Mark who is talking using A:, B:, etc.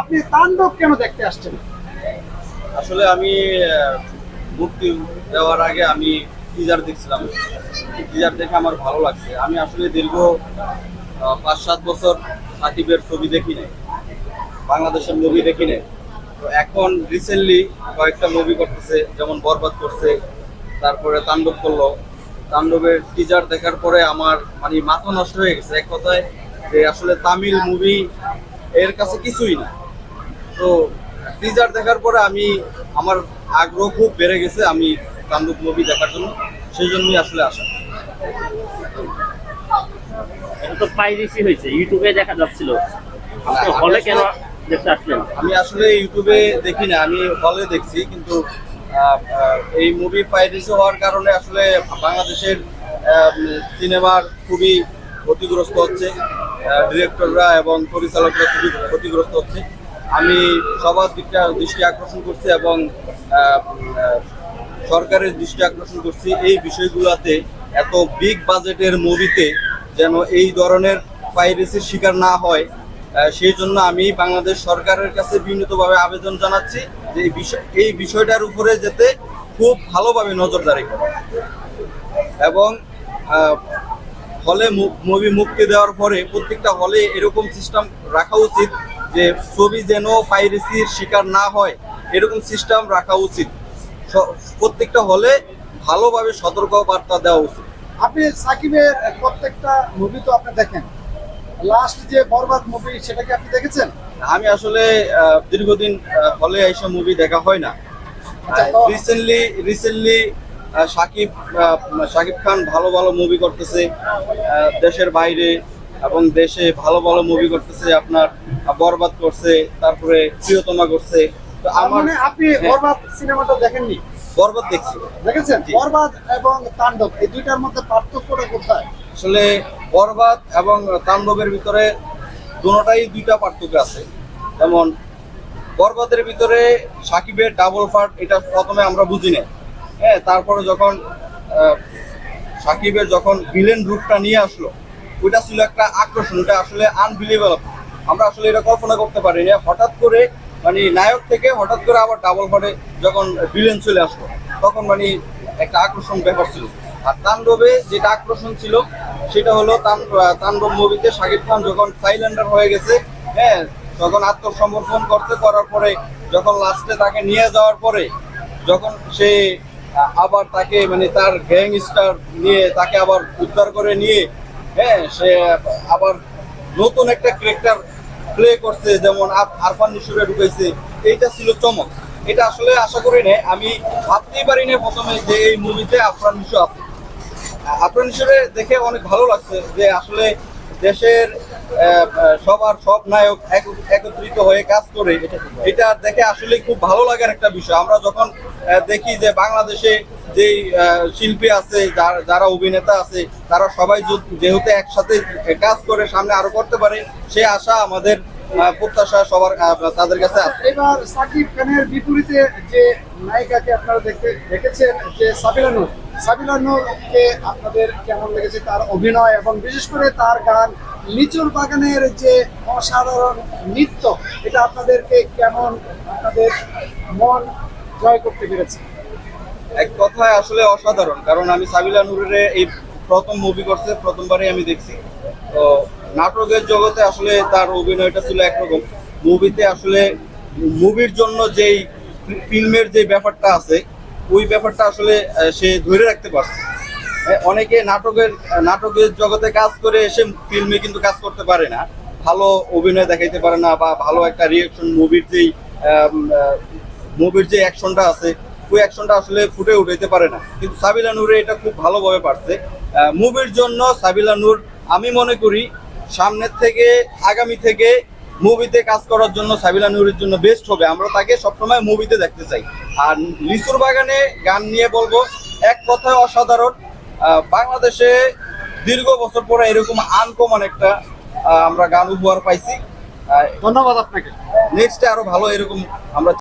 A: আপনি তাণ্ডব কেন দেখতে আসছেন?
B: আসলে আমি মুক্তি দেওয়ার আগে আমি টিজার দেখছিলাম। টিজার দেখে আমার ভালো লাগছে। আমি আসলে দীর্ঘ ৫-৭ বছর সাকিবের ছবি দেখি নাই, বাংলাদেশের মুভি দেখি নাই। তো এখন রিসেন্টলি কয়েকটা মুভি করতেছে, যেমন বরবাদ করছে, তারপরে তাণ্ডব করলো। তাণ্ডবের টিজার দেখার পরে আমার মানে মাথা নষ্ট হয়ে গেছে এক কথায়, যে আসলে তামিল মুভি এর কাছে কিছুই না। তো টিজার দেখার পরে আমার আগ্রহ খুব বেড়ে গেছে আমি তাণ্ডব মুভি দেখার জন্য, সেই জন্যই আসলে আসা।
C: এটা তো পাইরেসি হয়েছে, ইউটিউবে দেখা যাচ্ছিল, তো হলে কেন দেখতে আসলেন?
B: আমি আসলে ইউটিউবে দেখি না, আমি হলে দেখছি। কিন্তু এই মুভি পাইরেসি হওয়ার কারণে আসলে বাংলাদেশের সিনেমার খুবই ক্ষতিগ্রস্ত হচ্ছে, ডিরেক্টররা এবং পরিচালকরা খুবই ক্ষতিগ্রস্ত হচ্ছে। আমি সবার দৃষ্টি আকর্ষণ করছি এবং সরকারের দৃষ্টি আকর্ষণ করছি এই বিষয়গুলোতে, এত বিগ বাজেটের মুভিতে যেন এই ধরনের পাইরেসির শিকার না হয়। সেই জন্য আমি বাংলাদেশ সরকারের কাছে বিনীতভাবে আবেদন জানাচ্ছি যে এই বিষয়টার উপরে যাতে খুব ভালোভাবে নজরদারি করে এবং হলে মুভি মুক্তি দেওয়ার পরে প্রত্যেকটা হলে এরকম সিস্টেম রাখা উচিত যে ছবি যেন পাইরেসির শিকার না হয়, এরকম সিস্টেম রাখা উচিত। প্রত্যেকটা হলে ভালোভাবে সতর্ক বার্তা দেওয়া উচিত।
A: আপনি সাকিবের প্রত্যেকটা মুভি তো আপনি দেখেন, লাস্ট যে বরবাদ মুভি সেটা কি আপনি দেখেছেন?
B: আমি আসলে দীর্ঘদিন হলে এইসব মুভি দেখা হয় না। রিসেন্টলি শাকিব খান ভালো ভালো মুভি করতেছে দেশের বাইরে এবং দেশে, ভালো ভালো মুভি করতেছে। আপনার বরবাদ করছে, তারপরে প্রিয়তমা করছে। তো আমার
A: মানে আপনি বরবাদ সিনেমাটা দেখেননি?
B: বরবাদ দেখছি।
A: দেখেছেন? বরবাদ এবং তাণ্ডব এই দুইটার মধ্যে পার্থক্যটা কোথায়?
B: আসলে বরবাদ এবং তাণ্ডবের ভিতরে দুইটা পার্থক্য আছে। যেমন বরবাদের ভিতরে সাকিবের ডাবল পার্ট, এটা প্রথমে আমরা বুঝি না। হ্যাঁ, তারপরে যখন সাকিবের যখন ভিলেন রূপটা নিয়ে আসলো, ওইটা ছিল একটা আকর্ষণ, ওটা আসলে আনবিলিভেবল। আমরা আসলে এটা কল্পনা করতে পারি না, হঠাৎ করে মানে নায়ক থেকে হঠাৎ করে আবার ডাবল পার্টে যখন ভিলেন চলে আসলো, তখন মানে একটা আকর্ষণ ব্যাপার ছিল। আর তাণ্ডবে যেটা আকর্ষণ ছিল সেটা হলো তাণ্ডব মুভিতে শাকিব খান যখন সাইলেন্ডার হয়ে গেছে, হ্যাঁ, যখন আত্মসমর্পণ করার পরে যখন লাস্টে তাকে নিয়ে যাওয়ার পরে যখন সে আবার তাকে মানে তার গ্যাংস্টার নিয়ে তাকে আবার উদ্ধার করে নিয়ে, হ্যাঁ, সে আবার নতুন একটা ক্যারেক্টার প্লে করছে, যেমন আরফান নিশোরে ঢুকেছে, এইটা ছিল চমক। এটা আসলে আশা করি না, আমি ভাবতেই পারি না প্রথমে যে এই মুভিতে আরফান নিশো আছে। আরফান নিশোরে দেখে অনেক ভালো লাগছে যে আসলে দেশের সব নায়ক একত্রিত হয়ে কাজ করে, এটা দেখে আসলে খুব ভালো লাগার একটা বিষয়। আমরা যখন দেখি যে বাংলাদেশে যেই শিল্পী আছে, যারা অভিনেতা আছে, তারা সবাই যেহেতু একসাথে কাজ করে সামনে আরো করতে পারে, সে আশা আমাদের প্রত্যাশা সবার তাদের কাছে আছে।
A: এবার সাকিব খানের বিপরীতে যে নায়িকাকে আপনারা দেখেছেন যে সাবিলা নূরকে আপনাদের কেমন লেগেছে তার অভিনয় এবং বিশেষ করে তার গান লিচুর বাগানের যে অসাধারণ নৃত্য, এটা আপনাদেরকে কেমন, আপনাদের মন জয় করতে পেরেছে?
B: এক কথায় আসলে অসাধারণ, কারণ আমি সাবিলা নূরের এই প্রথম মুভি করছে, প্রথমবারই আমি দেখছি। তো নাটকের জগতে আসলে তার অভিনয়টা ছিল একরকম, মুভিতে আসলে মুভির জন্য যেই ফিল্মের যে ব্যাপারটা আছে, ওই ব্যাপারটা আসলে সে ধরে রাখতে পারছে। অনেকে নাটকের জগতে কাজ করে এসে ফিল্মে কিন্তু কাজ করতে পারে না, ভালো অভিনয় দেখাইতে পারে না, বা ভালো একটা রিয়েকশন মুভির যে অ্যাকশনটা আছে, ওই অ্যাকশনটা আসলে ফুটে উঠাইতে পারে না। কিন্তু সাবিলা নূরে এটা খুব ভালোভাবে পারছে। মুভির জন্য সাবিলা নূর, আমি মনে করি সামনের থেকে আগামী থেকে মুভিতে কাজ করার জন্য সাবিলা নূরের জন্য বেস্ট হবে। আমরা তাকে সবসময় মুভিতে দেখতে চাই। আর লিচুর বাগানে গান নিয়ে বলবো, এক কথায় অসাধারণ। বাংলাদেশে দীর্ঘ বছর পরে এরকম আনকমন একটা আমরা গান উপহার পাইছি।
A: ধন্যবাদ আপনাকে।
B: নেক্সটে আরো ভালো এরকম আমরা